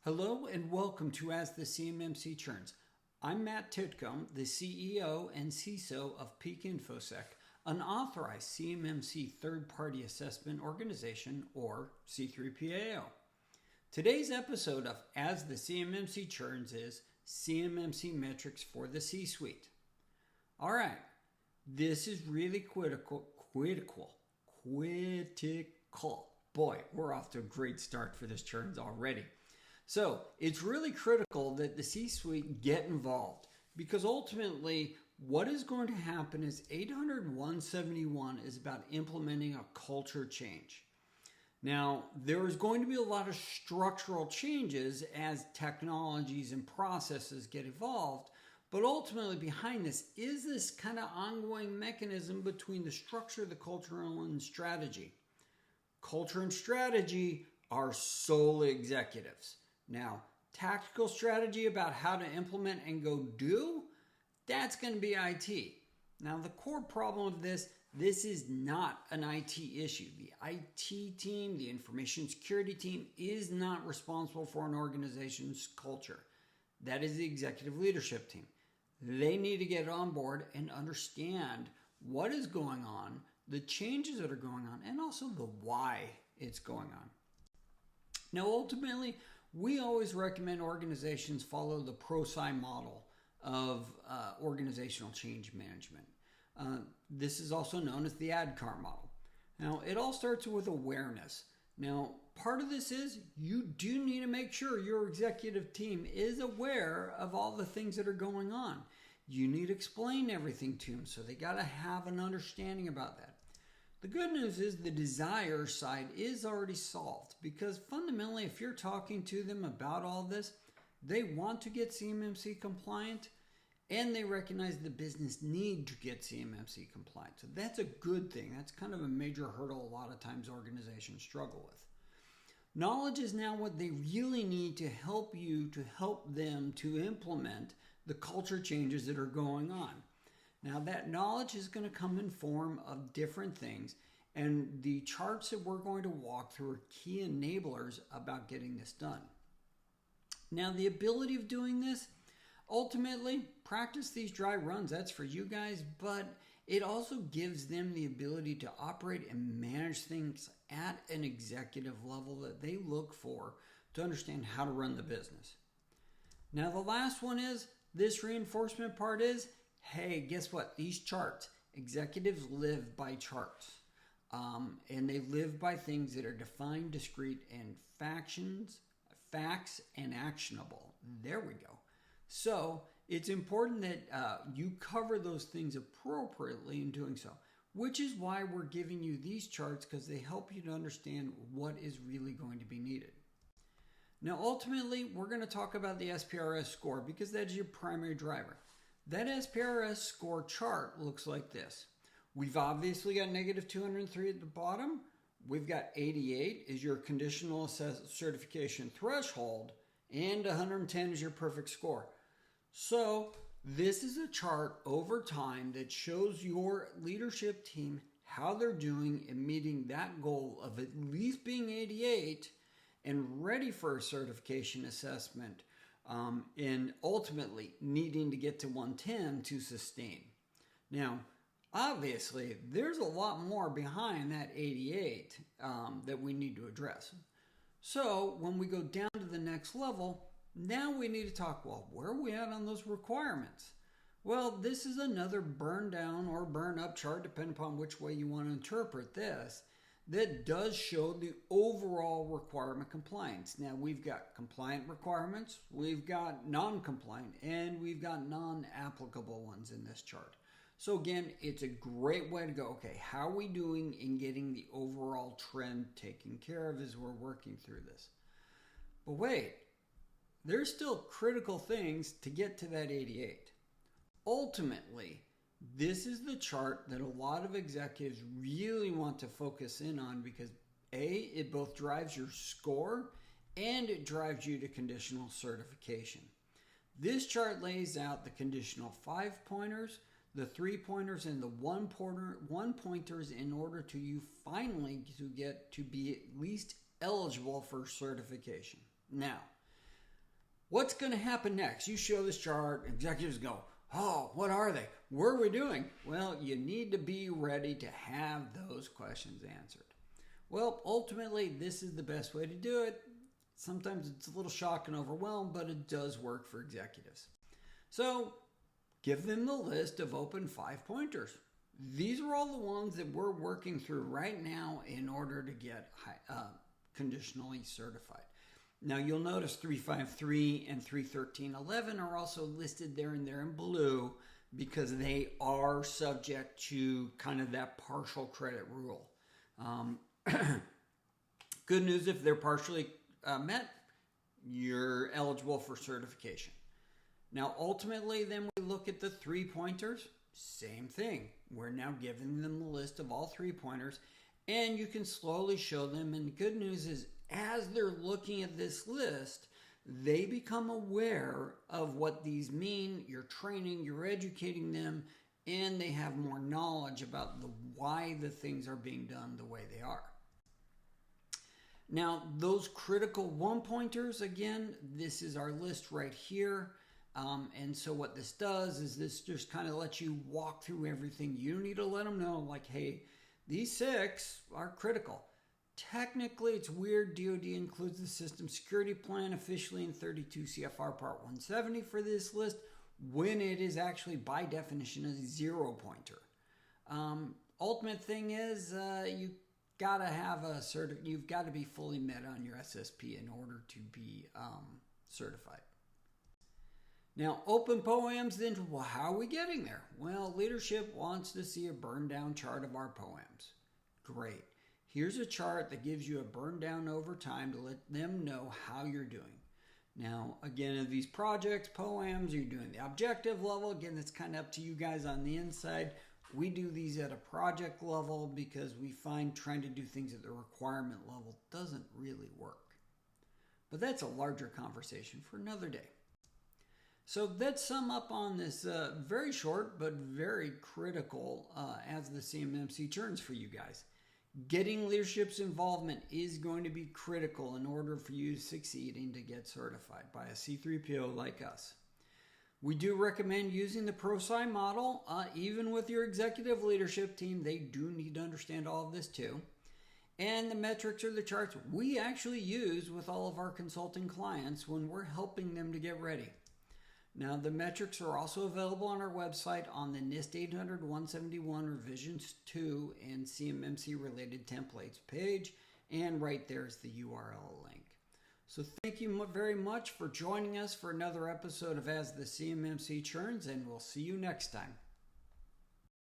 Hello and welcome to As the CMMC Churns. I'm Matt Titcomb, the CEO and CISO of Peak InfoSec, an authorized CMMC third-party assessment organization, or C3PAO. Today's episode of As the CMMC Churns is CMMC metrics for the C-suite. All right, this is really critical. Boy, we're off to a great start for this Churns already. So it's really critical that the C-suite get involved, because ultimately what is going to happen is 800-171 is about implementing a culture change. Now, there is going to be a lot of structural changes as technologies and processes get evolved, but ultimately behind this is this kind of ongoing mechanism between the structure, the culture, and strategy. Culture and strategy are solely executives. Now, tactical strategy about how to implement and go do, that's going to be IT. Now, the core problem of this is not an IT issue. The IT team, the information security team, is not responsible for an organization's culture. That is the executive leadership team. They need to get on board and understand what is going on, the changes that are going on, and also the why it's going on. Now, ultimately, we always recommend organizations follow the ProSci model of organizational change management. This is also known as the ADKAR model. Now, it all starts with awareness. Now, part of this is you do need to make sure your executive team is aware of all the things that are going on. You need to explain everything to them, so they got to have an understanding about that. The good news is the desire side is already solved, because fundamentally, if you're talking to them about all this, they want to get CMMC compliant and they recognize the business need to get CMMC compliant. So that's a good thing. That's kind of a major hurdle a lot of times organizations struggle with. Knowledge is now what they really need to help them to implement the culture changes that are going on. Now, that knowledge is going to come in form of different things, and the charts that we're going to walk through are key enablers about getting this done. Now, the ability of doing this, ultimately, practice these dry runs. That's for you guys, but it also gives them the ability to operate and manage things at an executive level that they look for to understand how to run the business. Now, the last one is, this reinforcement part is, hey, guess what? These charts, executives live by charts. And they live by things that are defined, discrete, and facts, and actionable. There we go. So it's important that you cover those things appropriately in doing so, which is why we're giving you these charts, because they help you to understand what is really going to be needed. Now, ultimately, we're going to talk about the SPRS score, because that is your primary driver. That SPRS score chart looks like this. We've obviously got negative 203 at the bottom. We've got 88 is your conditional certification threshold, and 110 is your perfect score. So this is a chart over time that shows your leadership team how they're doing in meeting that goal of at least being 88 and ready for a certification assessment. And ultimately needing to get to 110 to sustain. Now, obviously, there's a lot more behind that 88 that we need to address. So when we go down to the next level, now we need to talk, well, where are we at on those requirements? Well, this is another burn down or burn up chart, depending upon which way you want to interpret this, that does show the overall requirement compliance. Now, we've got compliant requirements, we've got non-compliant, and we've got non-applicable ones in this chart. So again, it's a great way to go, okay, how are we doing in getting the overall trend taken care of as we're working through this? But wait, there's still critical things to get to that 88. Ultimately, this is the chart that a lot of executives really want to focus in on, because A, it both drives your score and it drives you to conditional certification. This chart lays out the conditional 5-pointers, the 3-pointers, and the 1-pointers in order to you finally to get to be at least eligible for certification. Now, What's going to happen next? You show this chart, executives go, oh, what are they? What are we doing? Well, you need to be ready to have those questions answered. Well, ultimately, this is the best way to do it. Sometimes it's a little shock and overwhelm, but it does work for executives. So give them the list of open 5-pointers. These are all the ones that we're working through right now in order to get conditionally certified. Now you'll notice 353 and 313.11 are also listed there and there in blue because they are subject to kind of that partial credit rule. Good news, if they're partially met, you're eligible for certification. Now ultimately then we look at the 3-pointers, same thing. We're now giving them the list of all 3-pointers and you can slowly show them, and the good news is as they're looking at this list, they become aware of what these mean. You're training, you're educating them, and they have more knowledge about why the things are being done the way they are. Now, those critical 1-pointers, again, this is our list right here. And so what this does is this just kind of lets you walk through everything. You need to let them know, like, hey, these 6 are critical. Technically, it's weird. DoD includes the system security plan officially in 32 CFR Part 170 for this list, when it is actually by definition a 0-pointer. Ultimate thing is you gotta have you've got to be fully met on your SSP in order to be certified. Now, open POAMs, then how are we getting there? Well, leadership wants to see a burn down chart of our POAMs. Great. Here's a chart that gives you a burn down over time to let them know how you're doing. Now, again, in these projects, POAMs, you're doing the objective level. Again, that's kind of up to you guys on the inside. We do these at a project level because we find trying to do things at the requirement level doesn't really work. But that's a larger conversation for another day. So let's sum up on this very short but very critical As the CMMC Churns for you guys. Getting leadership's involvement is going to be critical in order for you to succeed and to get certified by a C3PO like us. We do recommend using the ProSci model. Even with your executive leadership team, they do need to understand all of this too. And the metrics or the charts we actually use with all of our consulting clients when we're helping them to get ready. Now, the metrics are also available on our website on the NIST 800-171 Revisions 2 and CMMC related templates page, and right there's the URL link. So thank you very much for joining us for another episode of As the CMMC Churns, and we'll see you next time.